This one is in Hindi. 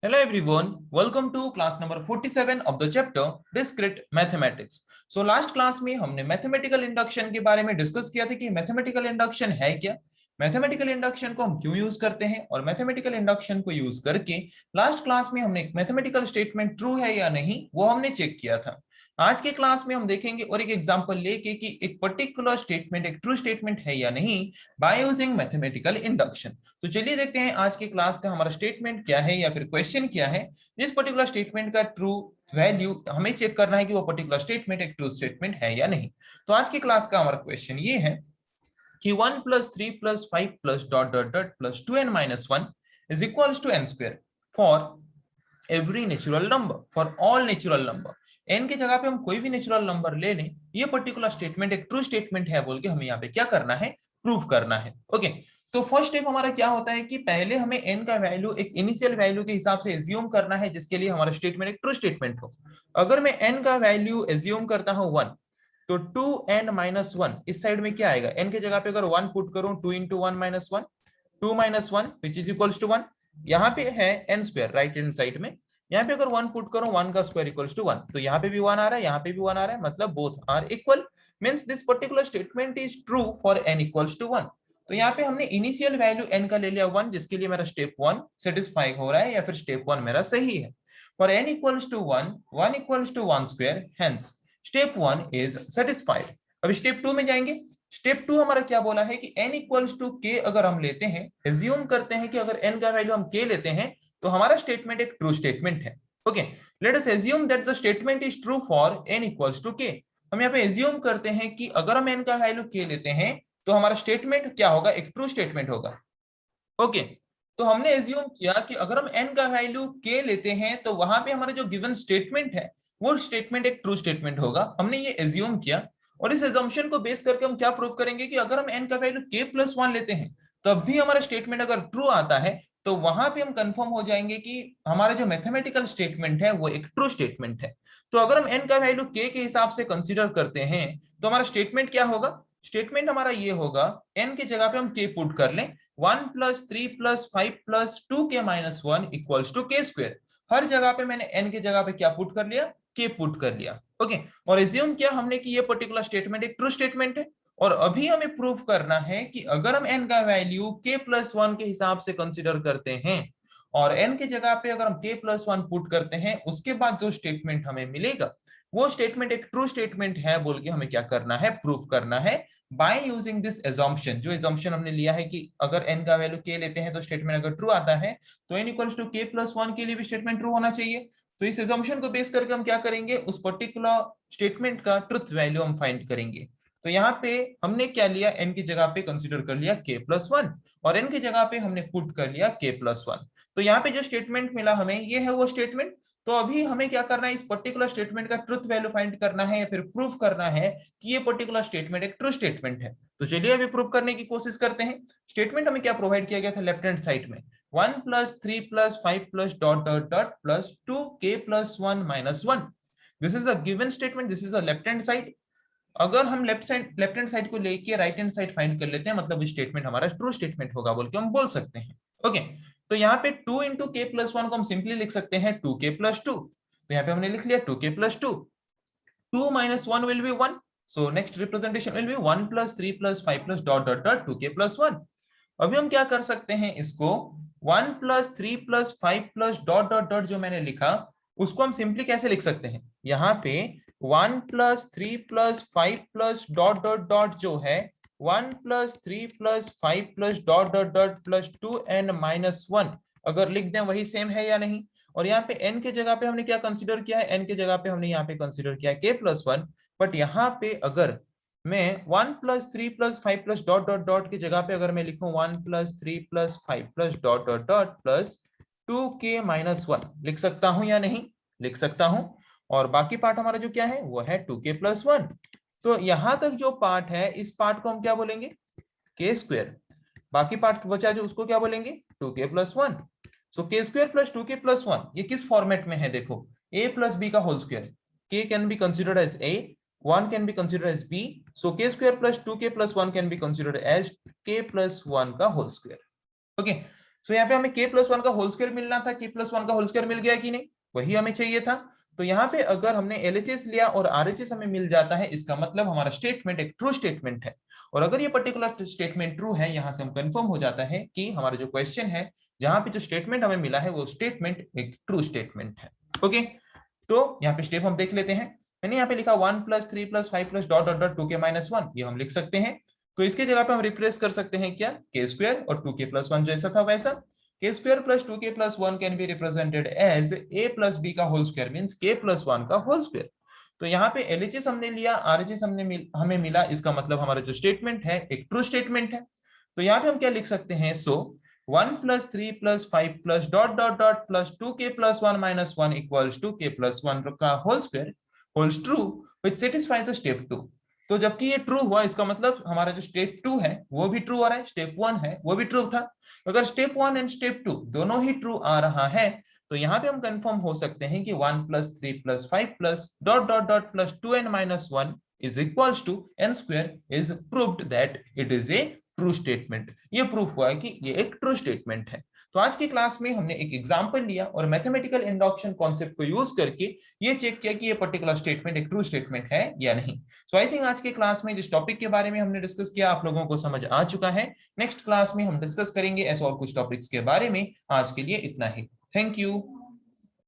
Hello everyone, welcome to class number 47 of the chapter Discrete Mathematics. So last class में हमने मैथमेटिकल इंडक्शन के बारे में डिस्कस किया था कि मैथमेटिकल इंडक्शन है क्या, मैथमेटिकल इंडक्शन को हम क्यों यूज करते हैं और मैथमेटिकल इंडक्शन को यूज करके लास्ट क्लास में हमने एक मैथमेटिकल स्टेटमेंट ट्रू है या नहीं वो हमने चेक किया था। आज के क्लास में हम देखेंगे और एक एग्जांपल लेके कि एक पर्टिकुलर स्टेटमेंट एक ट्रू स्टेटमेंट है या नहीं बाय यूजिंग मैथमेटिकल इंडक्शन। तो चलिए देखते हैं आज के क्लास का हमारा स्टेटमेंट क्या है या फिर क्वेश्चन क्या है। जिस पर्टिकुलर स्टेटमेंट का ट्रू वैल्यू हमें चेक करना है कि वो पर्टिकुलर स्टेटमेंट एक ट्रू स्टेटमेंट है या नहीं। तो आज की क्लास का हमारा क्वेश्चन ये है कि 1 + 3 + 5 + ... + 2n - 1 is equals to n square for every natural number, for all natural number। n की जगह पे हम कोई भी नेचुरल नंबर ले लें, ये पर्टिकुलर स्टेटमेंट एक ट्रू स्टेटमेंट है बोल के हमें यहाँ पे क्या करना है, प्रूव करना है। ओके, तो फर्स्ट स्टेप हमारा क्या होता है कि पहले हमें n का वैल्यू एक इनिशियल वैल्यू के हिसाब से एज्यूम करना है जिसके लिए हमारा स्टेटमेंट एक ट्रू स्टेटमेंट हो। अगर मैं n का वैल्यू एज्यूम करता हूं 1, तो 2n - 1 इस साइड में क्या आएगा, n की जगह पे अगर 1 पुट करूं 2 × 1 - 1, 2 - 1 विच इज इक्वल्स टू 1। यहाँ पे है n square right hand side में, यहाँ पे अगर 1 पुट करो 1 का स्क्वायर इक्वल्स टू 1, तो यहाँ पे भी 1 आ रहा है, यहाँ पे भी 1 आ रहा है, मतलब both are equal, means this particular statement is true for n equals to 1। तो यहाँ पे हमने इनिशियल वैल्यू n का ले लिया 1, जिसके लिए मेरा स्टेप 1 सेटिस्फाई हो रहा है या फिर स्टेप 1 मेरा सही है। For n equals to 1, 1 equals to 1 square, hence step 1 is satisfied. अब स्टेप 2 में जाएंगे। स्टेप 2 हमारा क्या बोला है कि n इक्वल्स टू k अगर हम लेते हैं, एज्यूम करते हैं कि अगर n का वैल्यू हम k लेते हैं तो हमारा स्टेटमेंट एक ट्रू स्टेटमेंट है। Okay, let us assume that the statement is true for n equals to k। हम यहाँ पे एज्यूम करते हैं कि अगर हम n का वैल्यू k लेते हैं तो हमारा स्टेटमेंट क्या होगा, एक ट्रू स्टेटमेंट होगा। ओके, तो हमने एज्यूम किया कि अगर हम n का वैल्यू k लेते हैं तो वहां पे हमारा जो गिवन स्टेटमेंट है वो स्टेटमेंट एक ट्रू स्टेटमेंट होगा। हमने ये एज्यूम किया और इस एजम्पशन को बेस करके हम क्या प्रूव करेंगे कि अगर हम n का वैल्यू k+1 लेते हैं तब भी हमारा स्टेटमेंट अगर ट्रू आता है तो वहां पे हम कंफर्म हो जाएंगे कि हमारा जो मैथमेटिकल स्टेटमेंट है वो एक ट्रू स्टेटमेंट है। तो अगर हम n का वैल्यू k के हिसाब से कंसीडर करते हैं तो हमारा स्टेटमेंट क्या होगा, स्टेटमेंट हमारा ये होगा, n की जगह पे हम k पुट कर लें, 1 + 3 + 5 + 2k - 1 equals to k square. हर जगह पे मैंने n की जगह पे क्या पुट कर लिया, k पुट कर लिया। ओके, और एज्यूम किया हमने कि ये पर्टिकुलर स्टेटमेंट एक ट्रू स्टेटमेंट है। और अभी हमें प्रूफ करना है कि अगर हम n का वैल्यू k+1 के हिसाब से कंसीडर करते हैं और n की जगह पे अगर हम k+1 पुट करते हैं, उसके बाद जो स्टेटमेंट हमें मिलेगा वो स्टेटमेंट एक ट्रू स्टेटमेंट है बोल के हमें क्या करना है, प्रूफ करना है बाय यूजिंग दिस एजम्पशन। जो एजम्पशन हमने लिया है कि अगर n का वैल्यू k लेते हैं तो स्टेटमेंट अगर ट्रू आता है तो n इक्वल्स टू k+1 के लिए भी स्टेटमेंट ट्रू होना चाहिए। तो इस एजम्पशन को बेस करके हम क्या करेंगे, उस पर्टिकुलर स्टेटमेंट का ट्रुथ वैल्यू हम फाइंड करेंगे। तो यहाँ पे हमने क्या लिया, n की जगह पे कंसीडर कर लिया k+1 और n की जगह पे हमने पुट कर लिया k+1। तो यहाँ पे जो स्टेटमेंट मिला हमें ये है वो स्टेटमेंट। तो अभी हमें क्या करना है, इस पर्टिकुलर स्टेटमेंट का ट्रुथ वैल्यू फाइंड करना है या फिर प्रूफ करना है कि ये पर्टिकुलर स्टेटमेंट एक ट्रू स्टेटमेंट है। तो चलिए अभी प्रूफ करने की कोशिश करते हैं। स्टेटमेंट हमें क्या प्रोवाइड किया गया था लेफ्ट हैंड साइड में, 1 + 3 + 5 + ... +2k+1 - 1। This is the given statement, this is the left hand side. अगर हम लेफ्ट हैंड साइड को लेके राइट हैंड साइड फाइंड कर लेते हैं, मतलब स्टेटमेंट हमारा ट्रू स्टेटमेंट होगा बोल के हम बोल सकते हैं। ओके, तो यहाँ पे 2 × k+1 को हम सिंपली लिख सकते हैं 2k+2। तो यहाँ पे हमने लिख लिया 2k+2, 2 - 1 will be 1, so next representation will be 1 + 3 + 5 + ... 2k+1। अभी हम क्या कर सकते हैं, इसको 1 + 3 + 5 + ... जो मैंने लिखा उसको हम सिंपली कैसे लिख सकते हैं, यहाँ पे 1 + 3 + 5 + ... जो है 1 + 3 + 5 + ... +2n - 1 अगर लिख दें वही सेम है या नहीं। और यहाँ पे n के जगह पे हमने क्या कंसीडर किया है, n के जगह पे हमने यहाँ पे कंसीडर किया है k+1। बट यहाँ पे अगर मैं 1 + 3 + 5 + ... की जगह पे अगर मैं लिखूं 1 + 3 + 5 + ... +2k - 1 लिख सकता हूं या नहीं, लिख सकता हूं। और बाकी पार्ट हमारा जो क्या है वो है 2k+1। तो यहां तक जो पार्ट है इस पार्ट को हम क्या बोलेंगे, k स्क्वायर। बाकी पार्ट बचा जो उसको क्या बोलेंगे, 2k+1। सो k² + 2k+1 ये किस फॉर्मेट में है, देखो a + b का whole square, k can be considered as a, 1 can be considered as b, so k² + 2k+1 can be considered as k+1 का होल स्क्वायर। ओके, सो यहाँ पे हमें k+1 का होल स्क्वायर मिलना था, k+1 का होल स्क्वायर मिल गया कि नहीं, वही हमें चाहिए था। तो यहाँ पे अगर हमने LHS लिया और RHS हमें मिल जाता है, इसका मतलब हमारा स्टेटमेंट एक ट्रू स्टेटमेंट है। और अगर ये पर्टिकुलर स्टेटमेंट ट्रू है, यहाँ से हम कंफर्म हो जाता है कि हमारा जो क्वेश्चन है, जहां पे जो स्टेटमेंट हमें मिला है वो स्टेटमेंट एक ट्रू स्टेटमेंट है। ओके, तो यहाँ पे स्टेप हम देख लेते हैं। मैंने यहाँ पे लिखा 1 + 3 + 5 + डॉट डॉट डॉट 2k - 1, ये हम लिख सकते हैं। तो इसके जगह पे हम रिप्लेस कर सकते हैं क्या, k² और 2k+1 जैसा था वैसा। k² + 2k+1 can be represented as a + b का होल स्क्वायर मींस k+1 का होल स्क्वायर। तो यहाँ पे LHS हमने लिया, RHS हमें मिला, इसका मतलब हमारा जो स्टेटमेंट है एक ट्रू स्टेटमेंट है। तो यहाँ पे हम क्या लिख सकते हैं, so 1 + 3 + 5 + dot dot dot plus 2k+1 - 1 equals to k+1 का whole square holds true which satisfies the step 2। तो जबकि ये ट्रू हुआ, इसका मतलब हमारा जो स्टेप 2 है वो भी ट्रू आ रहा है, स्टेप 1 है वो भी ट्रू था। अगर स्टेप 1 एंड स्टेप 2 दोनों ही ट्रू आ रहा है, तो यहाँ पे हम कंफर्म हो सकते हैं कि 1 + 3 + 5 + dot dot dot plus 2n - 1 is equals to n² is proved that it is a true statement. ये प्रूफ हुआ है कि ये एक ट्रू स्टेटमेंट है। तो आज की क्लास में हमने एक एग्जांपल लिया और मैथमेटिकल इंडक्शन कॉन्सेप्ट को यूज करके ये चेक किया कि ये पर्टिकुलर स्टेटमेंट एक ट्रू स्टेटमेंट है या नहीं। सो आई थिंक आज के क्लास में जिस टॉपिक के बारे में हमने डिस्कस किया आप लोगों को समझ आ चुका है। नेक्स्ट क्लास में हम डिस्कस करेंगे ऐसे और कुछ टॉपिक्स के बारे में। आज के लिए इतना ही। Thank you.